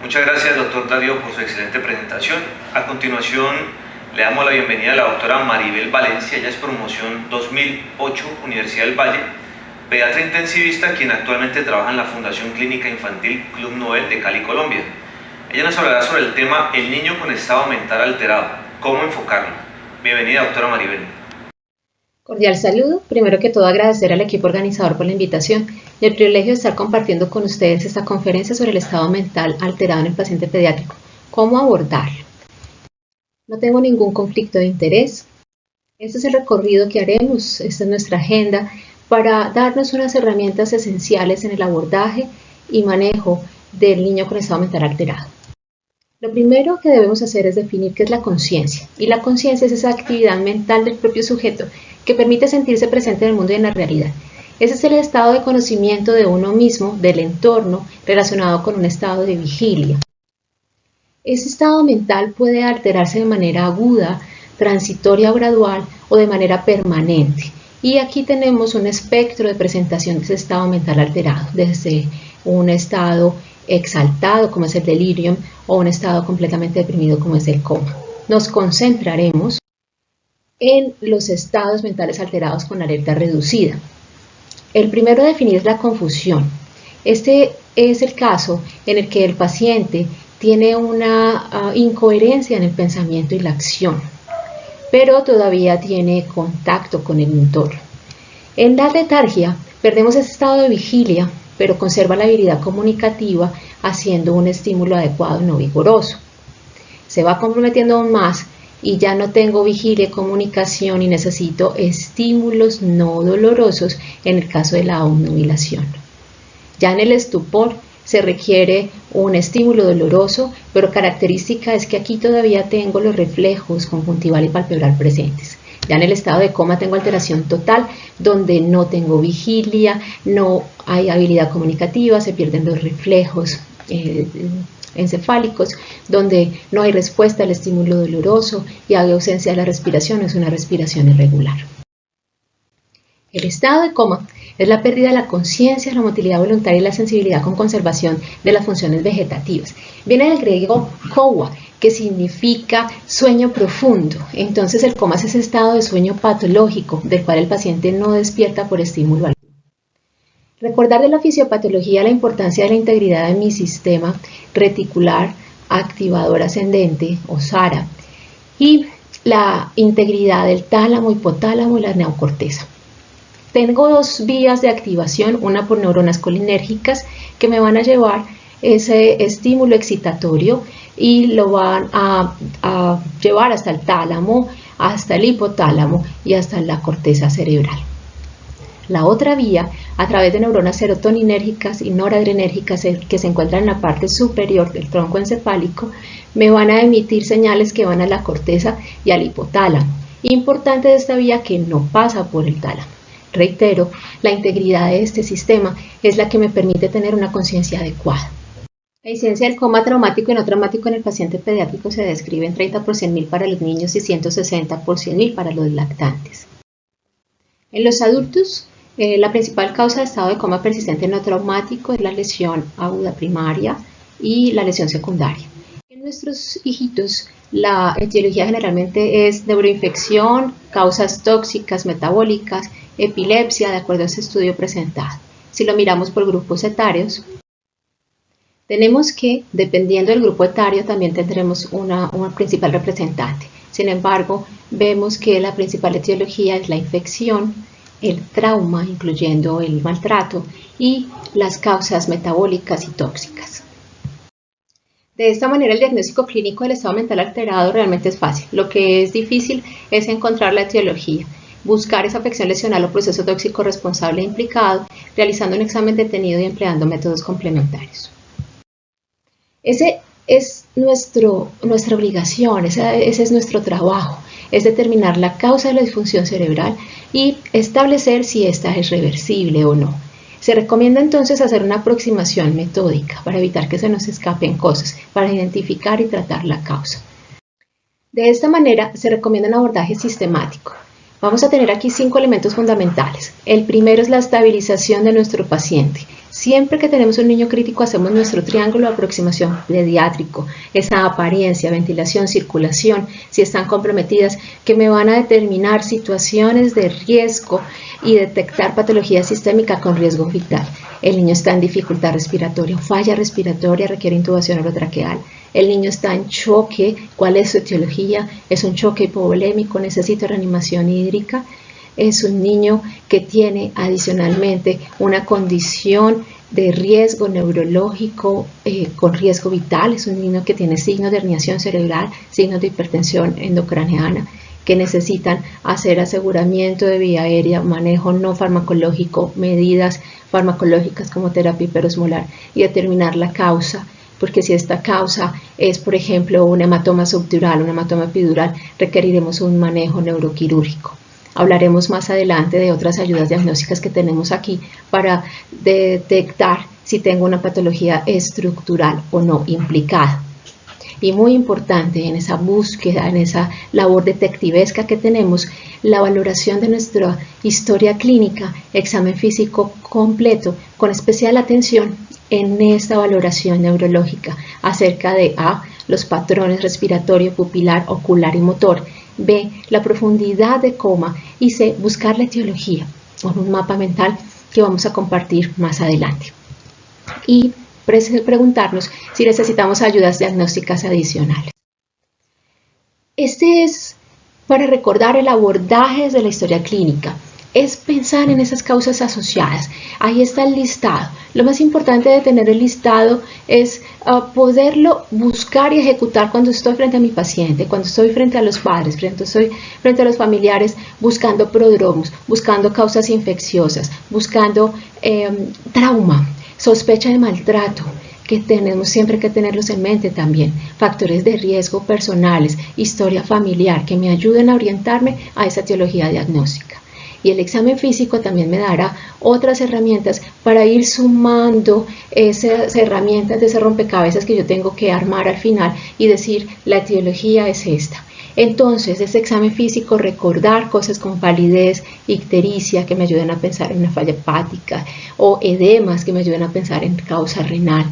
Muchas gracias, doctor Darío, por su excelente presentación. A continuación, le damos la bienvenida a la doctora Maribel Valencia. Ella es promoción 2008, Universidad del Valle, pediatra intensivista, quien actualmente trabaja en la Fundación Clínica Infantil Club Nobel de Cali, Colombia. Ella nos hablará sobre el tema el niño con estado mental alterado, cómo enfocarlo. Bienvenida, doctora Maribel. Cordial saludo. Primero que todo, agradecer al equipo organizador por la invitación y el privilegio de estar compartiendo con ustedes esta conferencia sobre el estado mental alterado en el paciente pediátrico. ¿Cómo abordarlo? No tengo ningún conflicto de interés. Este es el recorrido que haremos, esta es nuestra agenda, para darnos unas herramientas esenciales en el abordaje y manejo del niño con estado mental alterado. Lo primero que debemos hacer es definir qué es la conciencia. Y la conciencia es esa actividad mental del propio sujeto que permite sentirse presente en el mundo y en la realidad. Ese es el estado de conocimiento de uno mismo, del entorno, relacionado con un estado de vigilia. Ese estado mental puede alterarse de manera aguda, transitoria o gradual o de manera permanente. Y aquí tenemos un espectro de presentación de ese estado mental alterado, desde un estado exaltado como es el delirium o un estado completamente deprimido como es el coma. Nos concentraremos en los estados mentales alterados con alerta reducida. El primero a definir es la confusión. Este es el caso en el que el paciente tiene una incoherencia en el pensamiento y la acción, pero todavía tiene contacto con el entorno. En la letargia perdemos ese estado de vigilia, pero conserva la habilidad comunicativa haciendo un estímulo adecuado y no vigoroso. Se va comprometiendo aún más y ya no tengo vigilia y comunicación y necesito estímulos no dolorosos en el caso de la obnubilación. Ya en el estupor se requiere un estímulo doloroso, pero característica es que aquí todavía tengo los reflejos conjuntival y palpebral presentes. Ya en el estado de coma tengo alteración total, donde no tengo vigilia, no hay habilidad comunicativa, se pierden los reflejos encefálicos, donde no hay respuesta al estímulo doloroso y hay ausencia de la respiración, es una respiración irregular. El estado de coma es la pérdida de la conciencia, la motilidad voluntaria y la sensibilidad con conservación de las funciones vegetativas. Viene del griego kowa, que significa sueño profundo. Entonces el coma es ese estado de sueño patológico del cual el paciente no despierta por estímulo alguno. Recordar de la fisiopatología la importancia de la integridad de mi sistema reticular activador ascendente o SARA y la integridad del tálamo, hipotálamo y la neocorteza. Tengo dos vías de activación, una por neuronas colinérgicas que me van a llevar ese estímulo excitatorio y lo van a llevar hasta el tálamo, hasta el hipotálamo y hasta la corteza cerebral. La otra vía, a través de neuronas serotoninérgicas y noradrenérgicas que se encuentran en la parte superior del tronco encefálico, me van a emitir señales que van a la corteza y al hipotálamo. Importante de esta vía que no pasa por el tálamo. Reitero, la integridad de este sistema es la que me permite tener una conciencia adecuada. La incidencia del coma traumático y no traumático en el paciente pediátrico se describe en 30 por 100.000 para los niños y 160 por 100.000 para los lactantes. En los adultos, la principal causa de estado de coma persistente no traumático es la lesión aguda primaria y la lesión secundaria. En nuestros hijitos, la etiología generalmente es neuroinfección, causas tóxicas, metabólicas, epilepsia, de acuerdo a este estudio presentado. Si lo miramos por grupos etarios, tenemos que, dependiendo del grupo etario, también tendremos una principal representante. Sin embargo, vemos que la principal etiología es la infección, el trauma, incluyendo el maltrato, y las causas metabólicas y tóxicas. De esta manera, el diagnóstico clínico del estado mental alterado realmente es fácil. Lo que es difícil es encontrar la etiología, buscar esa afección lesional o proceso tóxico responsable e implicado, realizando un examen detenido y empleando métodos complementarios. Ese es nuestra obligación, ese es nuestro trabajo, es determinar la causa de la disfunción cerebral y establecer si esta es reversible o no. Se recomienda entonces hacer una aproximación metódica para evitar que se nos escapen cosas, para identificar y tratar la causa. De esta manera se recomienda un abordaje sistemático. Vamos a tener aquí 5 elementos fundamentales. El primero es la estabilización de nuestro paciente. Siempre que tenemos un niño crítico hacemos nuestro triángulo de aproximación pediátrico, esa apariencia, ventilación, circulación, si están comprometidas, que me van a determinar situaciones de riesgo y detectar patología sistémica con riesgo vital. El niño está en dificultad respiratoria, falla respiratoria, requiere intubación orotraqueal. El niño está en choque, ¿cuál es su etiología? Es un choque hipovolémico, necesita reanimación hídrica. Es un niño que tiene adicionalmente una condición de riesgo neurológico con riesgo vital. Es un niño que tiene signos de herniación cerebral, signos de hipertensión endocraneana, que necesitan hacer aseguramiento de vía aérea, manejo no farmacológico, medidas farmacológicas como terapia hiperosmolar y determinar la causa. Porque si esta causa es, por ejemplo, un hematoma subdural, un hematoma epidural, requeriremos un manejo neuroquirúrgico. Hablaremos más adelante de otras ayudas diagnósticas que tenemos aquí para detectar si tengo una patología estructural o no implicada. Y muy importante en esa búsqueda, en esa labor detectivesca que tenemos, la valoración de nuestra historia clínica, examen físico completo, con especial atención en esta valoración neurológica acerca de A, los patrones respiratorio, pupilar, ocular y motor, B, la profundidad de coma y C, buscar la etiología con un mapa mental que vamos a compartir más adelante. Y preguntarnos si necesitamos ayudas diagnósticas adicionales. Este es para recordar el abordaje de la historia clínica. Es pensar en esas causas asociadas. Ahí está el listado. Lo más importante de tener el listado es poderlo buscar y ejecutar cuando estoy frente a mi paciente, cuando estoy frente a los padres, cuando estoy frente a los familiares, buscando prodromos, buscando causas infecciosas, buscando trauma, sospecha de maltrato, que tenemos siempre que tenerlos en mente también, factores de riesgo personales, historia familiar, que me ayuden a orientarme a esa etiología diagnóstica. Y el examen físico también me dará otras herramientas para ir sumando esas herramientas de ese rompecabezas que yo tengo que armar al final y decir, la etiología es esta. Entonces, ese examen físico, recordar cosas como palidez, ictericia, que me ayuden a pensar en una falla hepática, o edemas, que me ayuden a pensar en causa renal,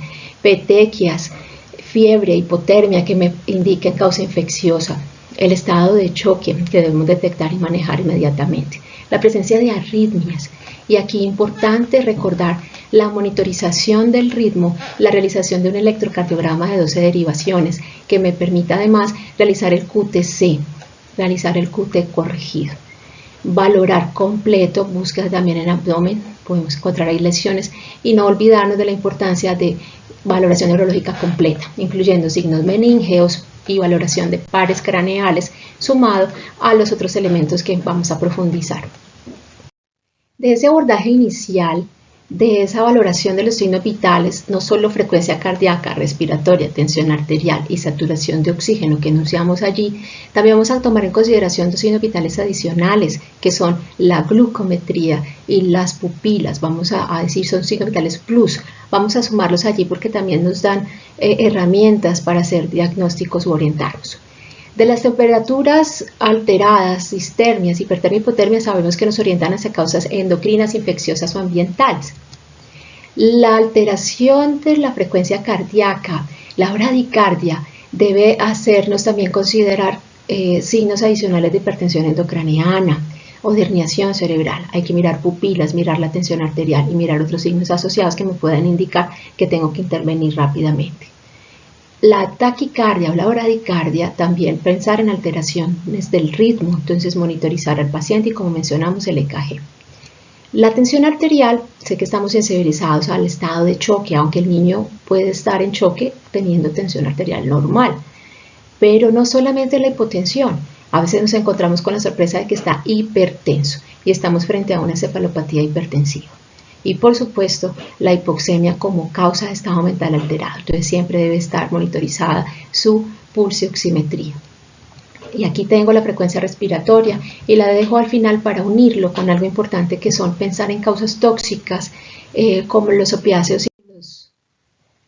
petequias, fiebre, hipotermia, que me indiquen causa infecciosa, el estado de choque que debemos detectar y manejar inmediatamente, la presencia de arritmias. Y aquí importante recordar la monitorización del ritmo, la realización de un electrocardiograma de 12 derivaciones que me permita además realizar el QTC, realizar el QT corregido. Valorar completo, búsqueda también en abdomen, podemos encontrar ahí lesiones y no olvidarnos de la importancia de valoración neurológica completa, incluyendo signos meníngeos y valoración de pares craneales, sumado a los otros elementos que vamos a profundizar. De ese abordaje inicial, de esa valoración de los signos vitales, no solo frecuencia cardíaca, respiratoria, tensión arterial y saturación de oxígeno que enunciamos allí, también vamos a tomar en consideración dos signos vitales adicionales, que son la glucometría y las pupilas. Vamos a decir son signos vitales plus. Vamos a sumarlos allí porque también nos dan herramientas para hacer diagnósticos u orientarnos. De las temperaturas alteradas, histermias, hipertermia y hipotermia, sabemos que nos orientan hacia causas endocrinas, infecciosas o ambientales. La alteración de la frecuencia cardíaca, la bradicardia, debe hacernos también considerar signos adicionales de hipertensión endocraneana o de herniación cerebral. Hay que mirar pupilas, mirar la tensión arterial y mirar otros signos asociados que me puedan indicar que tengo que intervenir rápidamente. La taquicardia o la bradicardia, también pensar en alteraciones del ritmo, entonces monitorizar al paciente y como mencionamos el EKG. La tensión arterial, sé que estamos sensibilizados al estado de choque, aunque el niño puede estar en choque teniendo tensión arterial normal, pero no solamente la hipotensión, a veces nos encontramos con la sorpresa de que está hipertenso y estamos frente a una encefalopatía hipertensiva. Y por supuesto la hipoxemia como causa de estado mental alterado, entonces siempre debe estar monitorizada su pulsioximetría. Y aquí tengo la frecuencia respiratoria y la dejo al final para unirlo con algo importante que son pensar en causas tóxicas como los opiáceos y los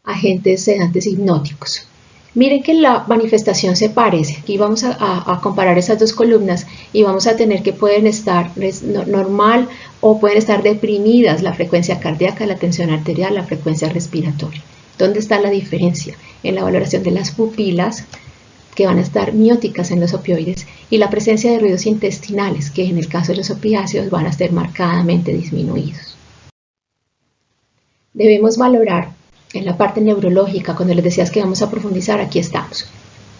agentes sedantes hipnóticos. Miren que la manifestación se parece. Aquí vamos a comparar esas dos columnas y vamos a tener que pueden estar normal o pueden estar deprimidas la frecuencia cardíaca, la tensión arterial, la frecuencia respiratoria. ¿Dónde está la diferencia? En la valoración de las pupilas, que van a estar mióticas en los opioides, y la presencia de ruidos intestinales, que en el caso de los opiáceos van a estar marcadamente disminuidos. Debemos valorar en la parte neurológica, cuando les decías que vamos a profundizar, aquí estamos.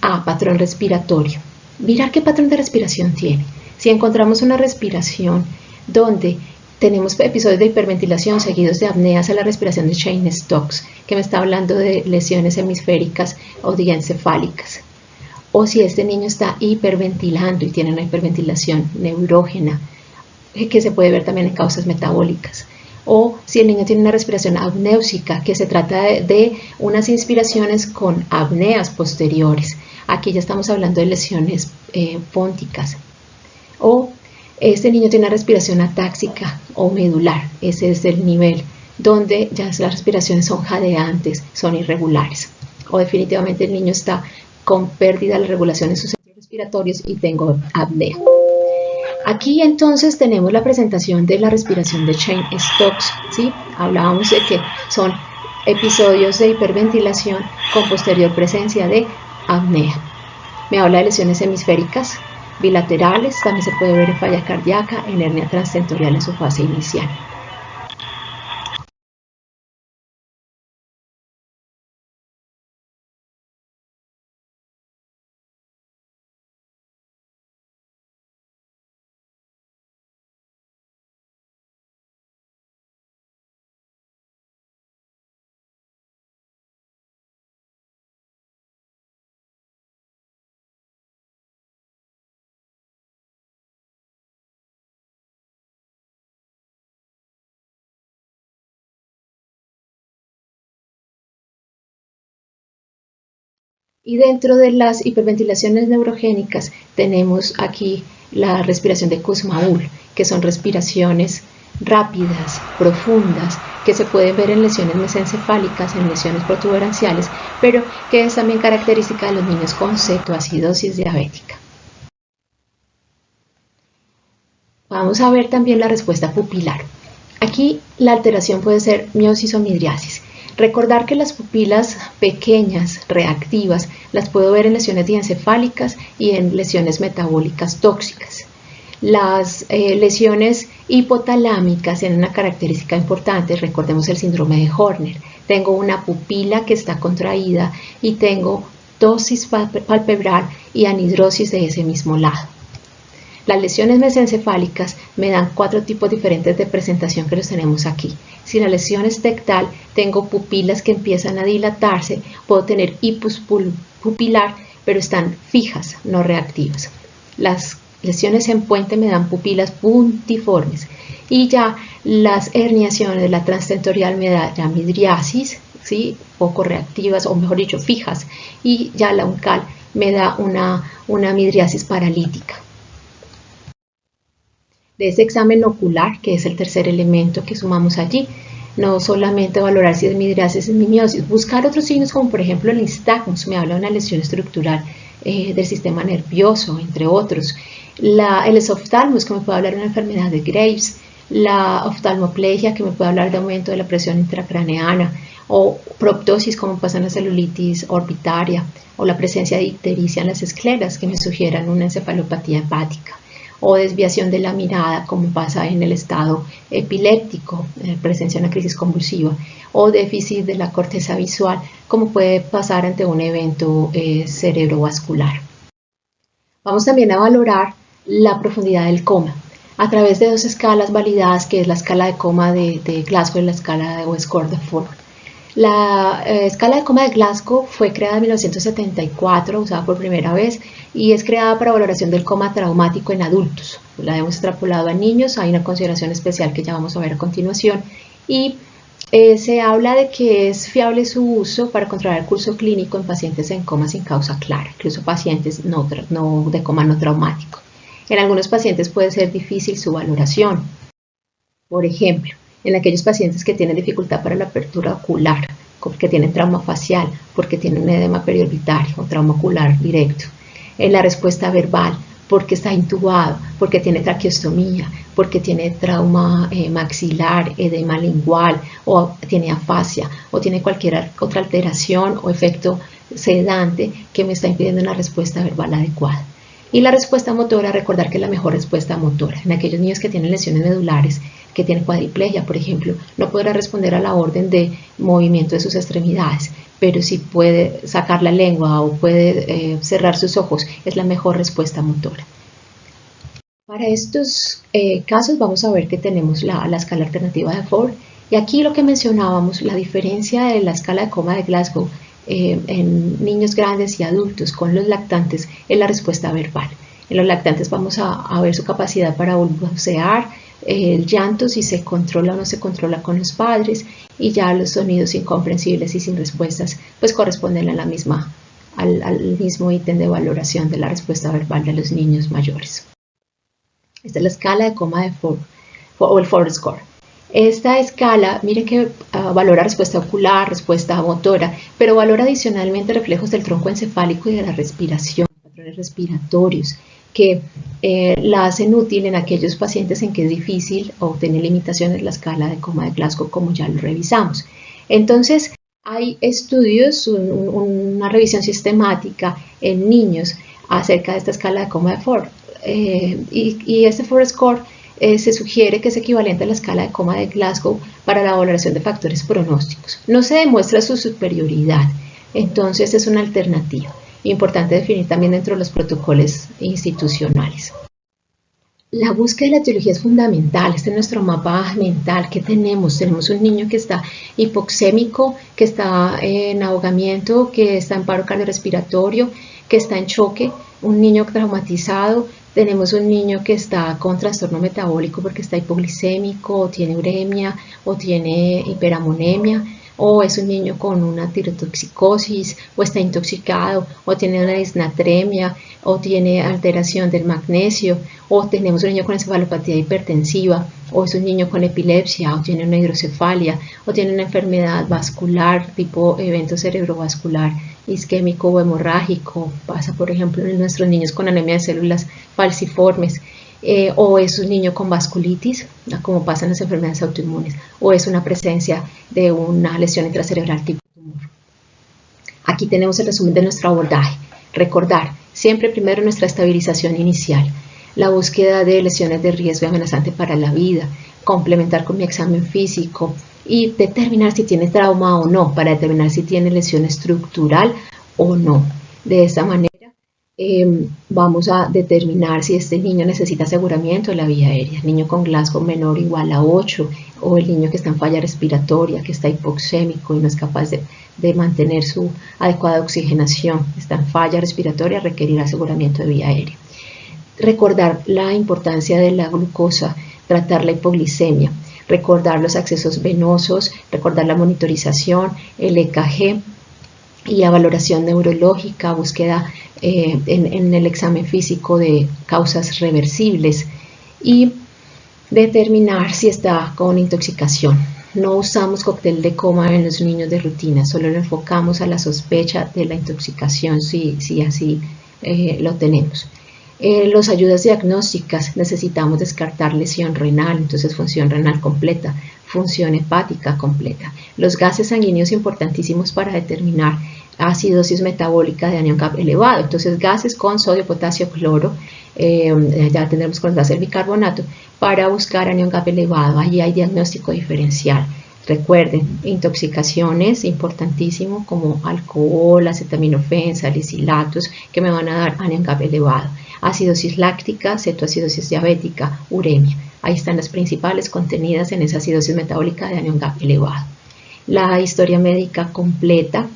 Patrón respiratorio. Mirar qué patrón de respiración tiene. Si encontramos una respiración donde tenemos episodios de hiperventilación seguidos de apneas a la respiración de Cheyne-Stokes, que me está hablando de lesiones hemisféricas o diencefálicas. O si este niño está hiperventilando y tiene una hiperventilación neurógena, que se puede ver también en causas metabólicas. O si el niño tiene una respiración apnéusica, que se trata de unas inspiraciones con apneas posteriores. Aquí ya estamos hablando de lesiones pónticas. O este niño tiene una respiración atáxica o medular. Ese es el nivel donde ya las respiraciones son jadeantes, son irregulares. O definitivamente el niño está con pérdida de la regulación en sus centros respiratorios y tengo apnea. Aquí entonces tenemos la presentación de la respiración de Cheyne-Stokes, ¿sí? Hablábamos de que son episodios de hiperventilación con posterior presencia de apnea. Me habla de lesiones hemisféricas, bilaterales, también se puede ver en falla cardíaca, en hernia transtentorial en su fase inicial. Y dentro de las hiperventilaciones neurogénicas tenemos aquí la respiración de Kussmaul, que son respiraciones rápidas, profundas, que se pueden ver en lesiones mesencefálicas, en lesiones protuberanciales, pero que es también característica de los niños con cetoacidosis diabética. Vamos a ver también la respuesta pupilar. Aquí la alteración puede ser miosis o midriasis. Recordar que las pupilas pequeñas, reactivas, las puedo ver en lesiones diencefálicas y en lesiones metabólicas tóxicas. Las lesiones hipotalámicas tienen una característica importante, recordemos el síndrome de Horner. Tengo una pupila que está contraída y tengo ptosis palpebral y anhidrosis de ese mismo lado. Las lesiones mesencefálicas me dan 4 tipos diferentes de presentación que los tenemos aquí. Si la lesión es tectal, tengo pupilas que empiezan a dilatarse, puedo tener hipus pupilar, pero están fijas, no reactivas. Las lesiones en puente me dan pupilas puntiformes y ya las herniaciones de la transtentorial me da ya midriasis, ¿sí? Poco reactivas o mejor dicho fijas, y ya la uncal me da una midriasis paralítica. De ese examen ocular, que es el tercer elemento que sumamos allí, no solamente valorar si es midriasis o mimiosis, buscar otros signos como por ejemplo el nistagmus, me habla de una lesión estructural del sistema nervioso, entre otros. El esoftalmos, que me puede hablar de una enfermedad de Graves, la oftalmoplegia, que me puede hablar de aumento de la presión intracraneana, o proptosis, como pasa en la celulitis orbitaria, o la presencia de ictericia en las escleras, que me sugieran una encefalopatía hepática, o desviación de la mirada, como pasa en el estado epiléptico, presencia de una crisis convulsiva, o déficit de la corteza visual, como puede pasar ante un evento cerebrovascular. Vamos también a valorar la profundidad del coma a través de 2 escalas validadas, que es la escala de coma de Glasgow y la escala de Westcott-Ford. La escala de coma de Glasgow fue creada en 1974, usada por primera vez, y es creada para valoración del coma traumático en adultos. La hemos extrapolado a niños, hay una consideración especial que ya vamos a ver a continuación, y se habla de que es fiable su uso para controlar el curso clínico en pacientes en coma sin causa clara, incluso pacientes de coma no traumático. En algunos pacientes puede ser difícil su valoración. Por ejemplo, en aquellos pacientes que tienen dificultad para la apertura ocular, porque tienen trauma facial, porque tienen un edema periorbitario o trauma ocular directo. En la respuesta verbal, porque está intubado, porque tiene traqueostomía, porque tiene trauma maxilar, edema lingual, o tiene afasia, o tiene cualquier otra alteración o efecto sedante que me está impidiendo una respuesta verbal adecuada. Y la respuesta motora, recordar que es la mejor respuesta motora. En aquellos niños que tienen lesiones medulares, que tienen cuadriplegia, por ejemplo, no podrá responder a la orden de movimiento de sus extremidades, pero si puede sacar la lengua o puede cerrar sus ojos, es la mejor respuesta motora. Para estos casos vamos a ver que tenemos la escala alternativa de Ford, y aquí lo que mencionábamos, la diferencia de la escala de coma de Glasgow en niños grandes y adultos con los lactantes es la respuesta verbal. En los lactantes vamos a ver su capacidad para balbucear, el llanto, si se controla o no se controla con los padres, y ya los sonidos incomprensibles y sin respuestas pues corresponden a al mismo ítem de valoración de la respuesta verbal de los niños mayores. Esta es la escala de coma de Ford, o el Ford Score. Esta escala, miren que valora respuesta ocular, respuesta motora, pero valora adicionalmente reflejos del tronco encefálico y de la respiración, patrones respiratorios, que la hacen útil en aquellos pacientes en que es difícil o tiene limitaciones la escala de coma de Glasgow, como ya lo revisamos. Entonces, hay estudios, una revisión sistemática en niños acerca de esta escala de coma de Ford. Y este Ford Score se sugiere que es equivalente a la escala de coma de Glasgow para la valoración de factores pronósticos. No se demuestra su superioridad, entonces es una alternativa. Importante definir también dentro de los protocolos institucionales. La búsqueda de la etiología es fundamental. Este es nuestro mapa mental. ¿Qué tenemos? Tenemos un niño que está hipoxémico, que está en ahogamiento, que está en paro cardiorrespiratorio, que está en choque, un niño traumatizado. Tenemos un niño que está con trastorno metabólico porque está hipoglicémico, o tiene uremia, o tiene hiperamonemia, o es un niño con una tirotoxicosis, o está intoxicado, o tiene una disnatremia, o tiene alteración del magnesio, o tenemos un niño con encefalopatía hipertensiva, o es un niño con epilepsia, o tiene una hidrocefalia, o tiene una enfermedad vascular tipo evento cerebrovascular isquémico o hemorrágico. Pasa, por ejemplo, en nuestros niños con anemia de células falciformes, o es un niño con vasculitis, como pasa en las enfermedades autoinmunes, o es una presencia de una lesión intracerebral tipo tumor. Aquí tenemos el resumen de nuestro abordaje. Recordar, siempre primero nuestra estabilización inicial, la búsqueda de lesiones de riesgo amenazante para la vida, complementar con mi examen físico y determinar si tiene trauma o no, para determinar si tiene lesión estructural o no. De esta manera vamos a determinar si este niño necesita aseguramiento de la vía aérea, el niño con Glasgow menor o igual a 8, o el niño que está en falla respiratoria, que está hipoxémico y no es capaz de mantener su adecuada oxigenación, está en falla respiratoria, requerirá aseguramiento de vía aérea. Recordar la importancia de la glucosa, tratar la hipoglicemia, recordar los accesos venosos, recordar la monitorización, el EKG y la valoración neurológica, búsqueda en el examen físico de causas reversibles y determinar si está con intoxicación. No usamos cóctel de coma en los niños de rutina, solo lo enfocamos a la sospecha de la intoxicación si así lo tenemos. Las ayudas diagnósticas, necesitamos descartar lesión renal, entonces función renal completa, función hepática completa. Los gases sanguíneos importantísimos para determinar acidosis metabólica de anión Cap elevado, entonces gases con sodio, potasio, cloro, ya tendremos con el gas del bicarbonato para buscar anión Cap elevado. Allí hay diagnóstico diferencial. Recuerden, intoxicaciones, importantísimo, como alcohol, acetaminofén, salicilatos, que me van a dar anión Cap elevado. Acidosis láctica, cetoacidosis diabética, uremia. Ahí están las principales contenidas en esa acidosis metabólica de anión Cap elevado. La historia médica completa,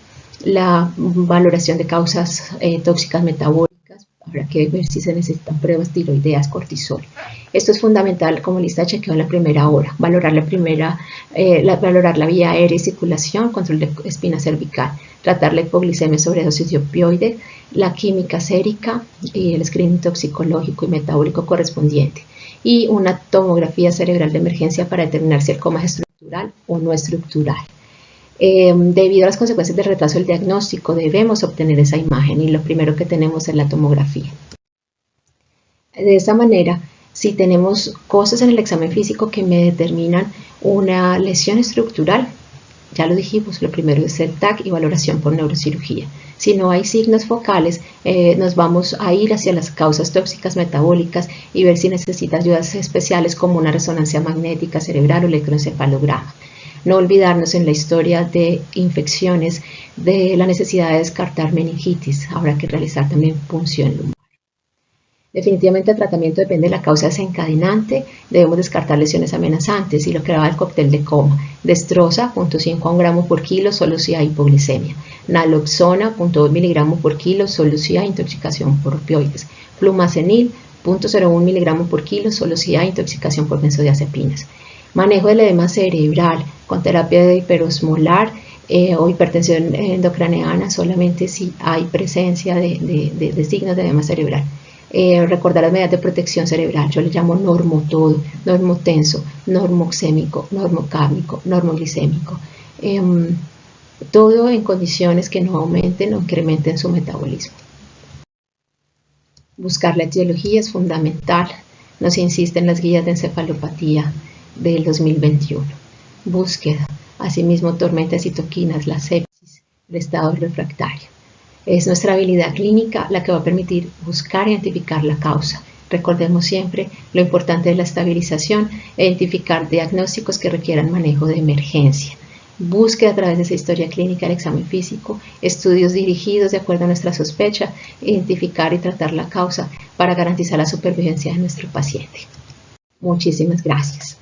la valoración de causas tóxicas metabólicas, habrá que ver si se necesitan pruebas tiroideas, cortisol. Esto es fundamental como lista de chequeo en la primera hora, valorar valorar la vía aérea y circulación, control de espina cervical, tratar la hipoglicemia, sobredosis de opioide, la química sérica y el screening toxicológico y metabólico correspondiente, y una tomografía cerebral de emergencia para determinar si el coma es estructural o no estructural. Debido a las consecuencias del retraso del diagnóstico, debemos obtener esa imagen y lo primero que tenemos es la tomografía. De esta manera, si tenemos cosas en el examen físico que me determinan una lesión estructural, ya lo dijimos, lo primero es el TAC y valoración por neurocirugía. Si no hay signos focales, nos vamos a ir hacia las causas tóxicas metabólicas y ver si necesita ayudas especiales como una resonancia magnética cerebral o electroencefalograma. No olvidarnos en la historia de infecciones de la necesidad de descartar meningitis. Habrá que realizar también punción lumbar. Definitivamente el tratamiento depende de la causa desencadenante. Debemos descartar lesiones amenazantes y lo que va el cóctel de coma. Destroza, 0.5 a 1 gramo por kilo, solo si hay hipoglicemia. Naloxona, 0.2 miligramos por kilo, solo si hay intoxicación por opioides. Flumazenil, 0.01 miligramos por kilo, solo si hay intoxicación por benzodiazepinas. Manejo del edema cerebral con terapia de hiperosmolar o hipertensión endocraneana solamente si hay presencia de signos de edema cerebral. Recordar las medidas de protección cerebral, yo le llamo normotodo, normotenso, normoxémico, normocárnico, normoglicémico. Todo en condiciones que no aumenten o incrementen su metabolismo. Buscar la etiología es fundamental. Nos insisten las guías de encefalopatía del 2021. Búsqueda, asimismo tormenta de citoquinas, la sepsis, el estado refractario. Es nuestra habilidad clínica la que va a permitir buscar e identificar la causa. Recordemos siempre lo importante de la estabilización e identificar diagnósticos que requieran manejo de emergencia. Busque a través de esa historia clínica el examen físico, estudios dirigidos de acuerdo a nuestra sospecha, identificar y tratar la causa para garantizar la supervivencia de nuestro paciente. Muchísimas gracias.